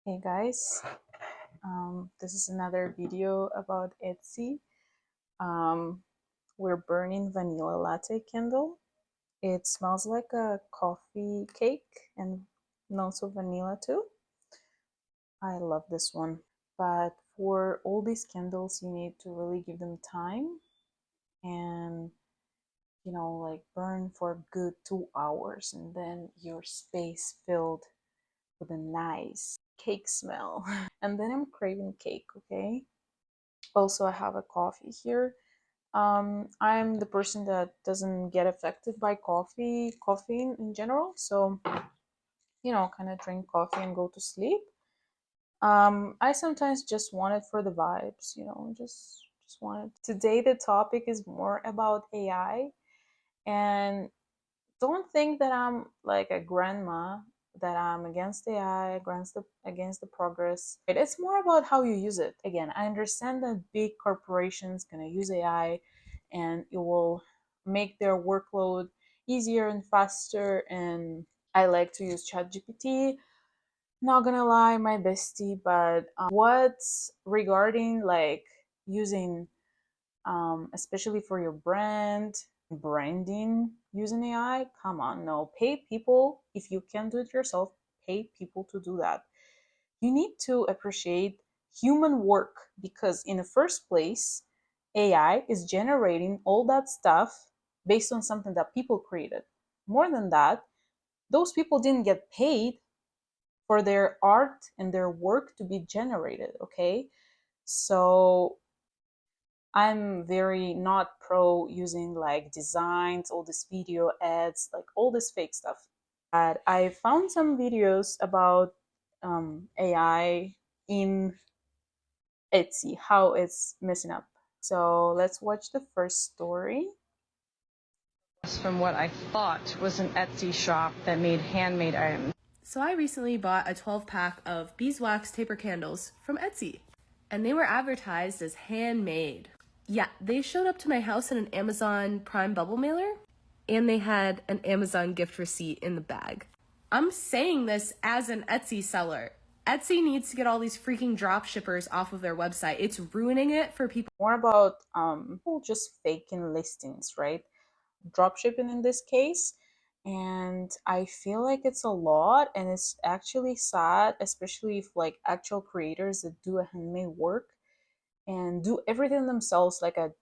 Hey guys, this is another video about Etsy. Um, we're burning vanilla latte candle. It smells like a coffee cake and also vanilla too. I love this one. But for all these candles, you need to really give them time and like burn for a good 2 hours, and then your space filled with a nice cake smell. And then I'm craving cake, okay? Also, I have a coffee here. I'm the person that doesn't get affected by caffeine in general. So, kind of drink coffee and go to sleep. I sometimes just want it for the vibes, just want it. Today, the topic is more about AI, and don't think that I'm like a grandma, that I'm against AI, against the progress. It's more about how you use it. Again, I understand that big corporations gonna use AI, and it will make their workload easier and faster. And I like to use ChatGPT. Not gonna lie, my bestie, but what's regarding like using especially for your branding using AI. Come on, no, pay people. If you can do it yourself, pay people to do that. You need to appreciate human work, because in the first place, AI is generating all that stuff based on something that people created. More than that, those people didn't get paid for their art and their work to be generated, okay? So I'm very not pro using like designs, all this video ads, like all this fake stuff. But I found some videos about AI in Etsy, how it's messing up. So let's watch the first story. From what I thought was an Etsy shop that made handmade items. So I recently bought a 12-pack of beeswax taper candles from Etsy, and they were advertised as handmade. Yeah, they showed up to my house in an Amazon Prime bubble mailer, and they had an Amazon gift receipt in the bag. I'm saying this as an Etsy seller. Etsy needs to get all these freaking drop shippers off of their website. It's ruining it for people. More about people just faking listings, right? Dropshipping in this case. And I feel like it's a lot, and it's actually sad, especially if like actual creators that do a handmade work and do everything themselves, like a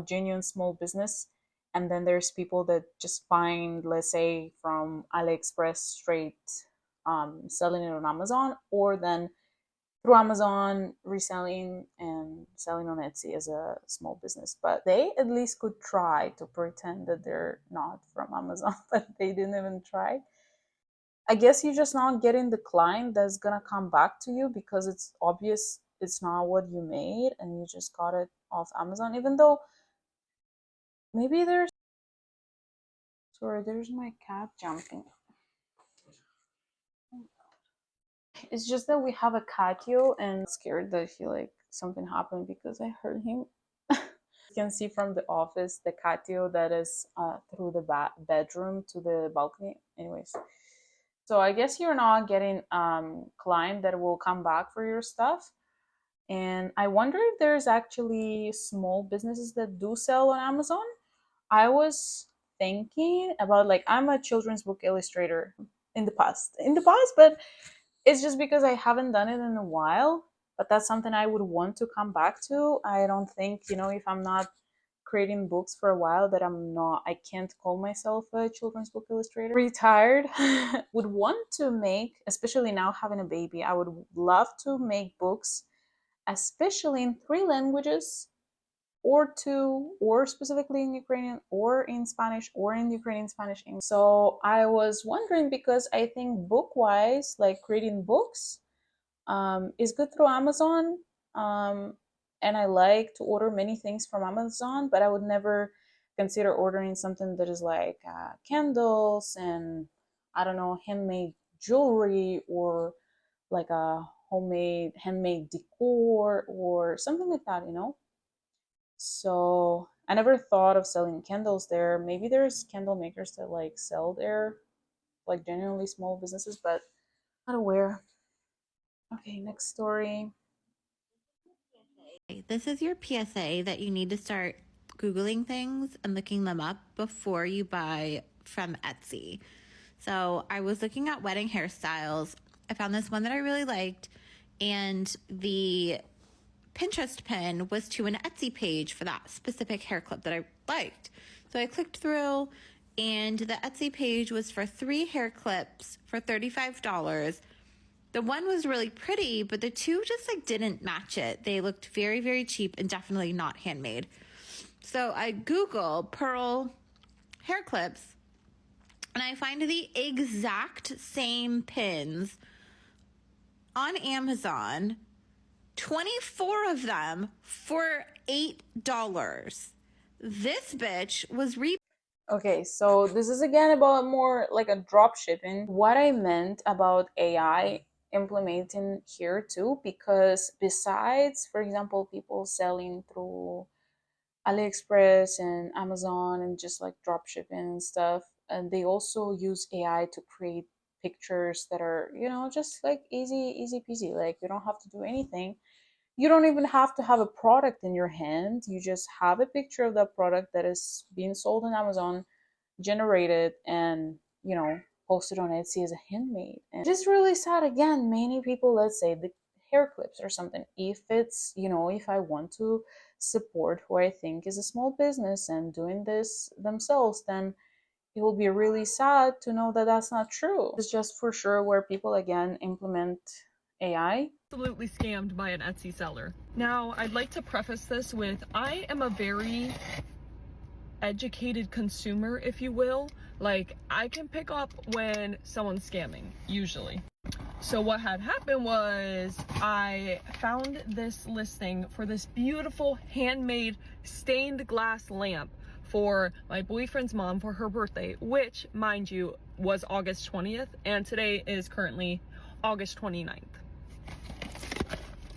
genuine small business. And then there's people that just find, let's say, from AliExpress straight, selling it on Amazon, or then through Amazon reselling and selling on Etsy as a small business. But they at least could try to pretend that they're not from Amazon, but they didn't even try. I guess you're just not getting the client that's gonna come back to you, because it's obvious it's not what you made and you just got it off Amazon. Even though maybe there's, sorry, there's my cat jumping. It's just that we have a catio, and I'm scared that he like something happened because I heard him. You can see from the office the catio that is through the bedroom to the balcony. Anyways, so I guess you're not getting client that will come back for your stuff. And I wonder if there's actually small businesses that do sell on Amazon. I was thinking about, like, I'm a children's book illustrator in the past, but it's just because I haven't done it in a while. But that's something I would want to come back to. I don't think, if I'm not creating books for a while, that I can't call myself a children's book illustrator. Retired. Would want to make, especially now having a baby, I would love to make books, especially in 3 languages, or two, or specifically in Ukrainian, or in Spanish, or in Ukrainian Spanish English. So I was wondering, because I think book wise, like creating books, is good through Amazon. Um, and I like to order many things from Amazon, but I would never consider ordering something that is like candles and, I don't know, handmade jewelry, or like a handmade decor or something like that. So I never thought of selling candles there. Maybe there's candle makers that like sell there, like genuinely small businesses, but not aware. Okay, next story. This is your PSA that you need to start Googling things and looking them up before you buy from Etsy. So I was looking at wedding hairstyles. I found this one that I really liked, and the Pinterest pin was to an Etsy page for that specific hair clip that I liked. So I clicked through, and the Etsy page was for 3 hair clips for $35. The one was really pretty, but the two just like didn't match it. They looked very, very cheap and definitely not handmade. So I Google pearl hair clips, and I find the exact same pins on Amazon, 24 of them for $8. This bitch was Okay, so this is again about more like a drop shipping. What I meant about AI implementing here too, because besides, for example, people selling through AliExpress and Amazon and just like drop shipping and stuff, and they also use AI to create pictures that are, just like easy peasy. Like you don't have to do anything. You don't even have to have a product in your hand. You just have a picture of that product that is being sold on Amazon, generated, and posted on Etsy as a handmade. And it's really sad. Again, many people, let's say the hair clips or something, if it's, if I want to support who I think is a small business and doing this themselves, then it will be really sad to know that that's not true. It's just for sure where people again implement AI. Absolutely scammed by an Etsy seller. Now, I'd like to preface this with, I am a very educated consumer, if you will. Like, I can pick up when someone's scamming, usually. So what had happened was I found this listing for this beautiful handmade stained glass lamp for my boyfriend's mom for her birthday, which, mind you, was August 20th, and today is currently August 29th.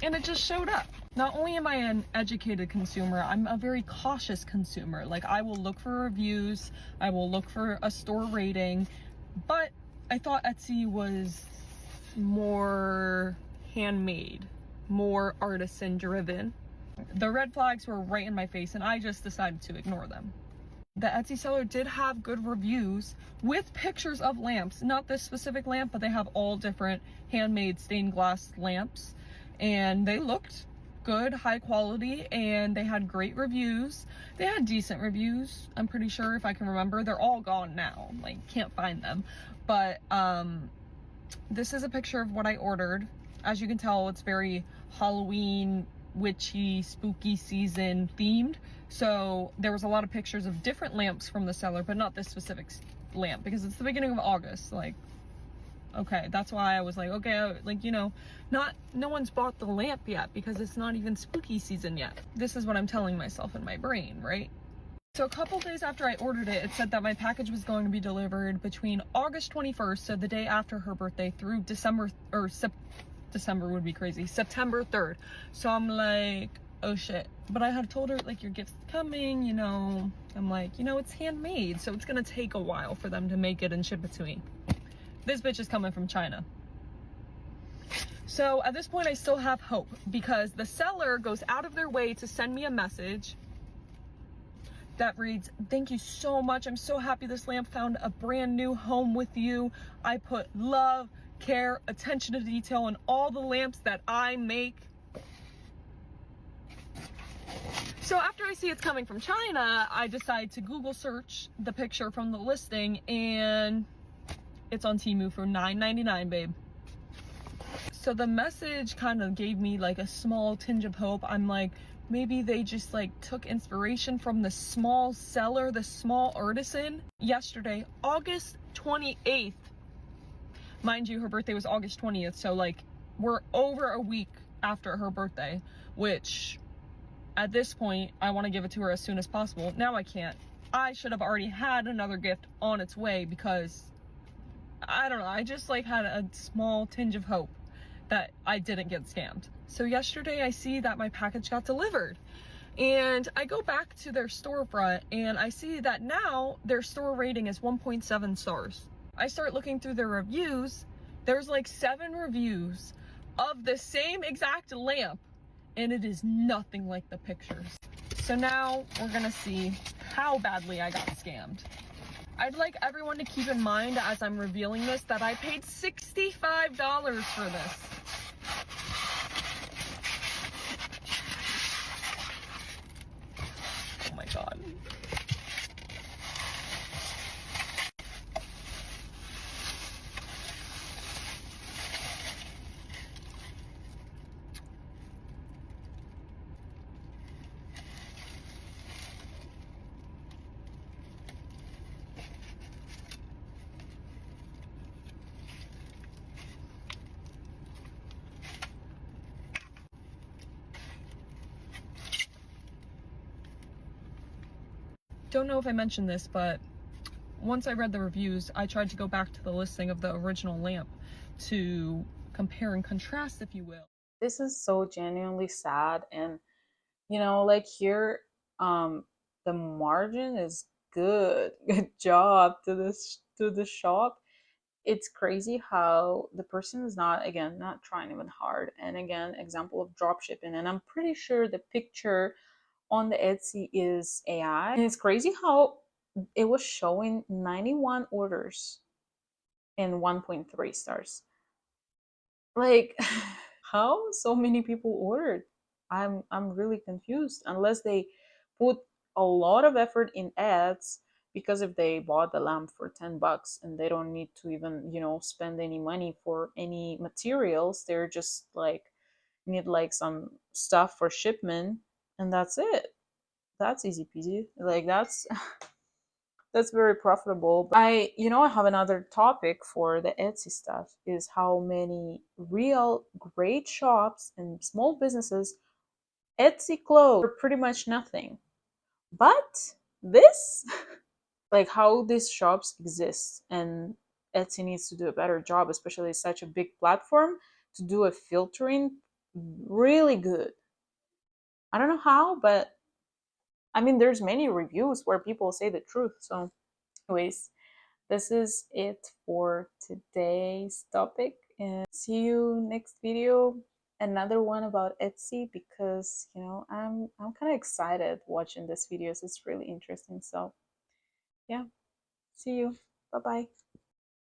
And it just showed up. Not only am I an educated consumer, I'm a very cautious consumer. Like, I will look for reviews, I will look for a store rating, but I thought Etsy was more handmade, more artisan driven. The red flags were right in my face, and I just decided to ignore them. The Etsy seller did have good reviews with pictures of lamps, not this specific lamp, but they have all different handmade stained glass lamps, and they looked good, high quality, and they had great reviews. They had decent reviews, I'm pretty sure, if I can remember. They're all gone now, like, can't find them. But this is a picture of what I ordered. As you can tell, it's very Halloween, witchy, spooky season themed. So there was a lot of pictures of different lamps from the seller, but not this specific lamp, because it's the beginning of August. Like, okay, that's why I was like, okay, like, no one's bought the lamp yet because it's not even spooky season yet. This is what I'm telling myself in my brain, right? So a couple days after I ordered it, it said that my package was going to be delivered between August 21st, so the day after her birthday, through December 3rd. So I'm like, oh shit. But I had told her, like, your gift's coming, I'm like, it's handmade, so it's gonna take a while for them to make it and ship it to me. This bitch is coming from China. So at this point, I still have hope, because the seller goes out of their way to send me a message that reads, "Thank you so much. I'm so happy this lamp found a brand new home with you. I put love, care, attention to detail in all the lamps that I make." So after I see it's coming from China, I decide to Google search the picture from the listing, and it's on Temu for $9.99, babe. So the message kind of gave me like a small tinge of hope. I'm like, maybe they just like took inspiration from the small seller, the small artisan. Yesterday, August 28th, mind you, her birthday was August 20th. So like, we're over a week after her birthday, which at this point, I want to give it to her as soon as possible. Now I can't. I should have already had another gift on its way, because I don't know, I just like had a small tinge of hope that I didn't get scammed. So yesterday I see that my package got delivered, and I go back to their storefront and I see that now their store rating is 1.7 stars. I start looking through their reviews. There's like 7 reviews of the same exact lamp, and it is nothing like the pictures. So now we're gonna see how badly I got scammed. I'd like everyone to keep in mind as I'm revealing this that I paid $65 for this. Oh my God. Don't know if I mentioned this, but once I read the reviews, I tried to go back to the listing of the original lamp to compare and contrast, if you will. This is so genuinely sad, and you know, like here, the margin is good. Good job to the shop. It's crazy how the person is not, again, not trying even hard. And again, example of drop shipping, and I'm pretty sure the picture on the Etsy is AI. And it's crazy how it was showing 91 orders and 1.3 stars. Like, how so many people ordered? I'm really confused. Unless they put a lot of effort in ads, because if they bought the lamp for $10 and they don't need to even, you know, spend any money for any materials, they're just like need like some stuff for shipment, and that's it. That's easy peasy. Like that's very profitable. I, you know, I have another topic for the Etsy stuff is how many real great shops and small businesses Etsy closed for pretty much nothing. But this, like how these shops exist, and Etsy needs to do a better job, especially such a big platform, to do a filtering really good. I don't know how, but I mean, there's many reviews where people say the truth. So, anyways, this is it for today's topic, and see you next video, another one about Etsy, because you know I'm kind of excited watching this videos. It's really interesting. So yeah, see you. Bye bye.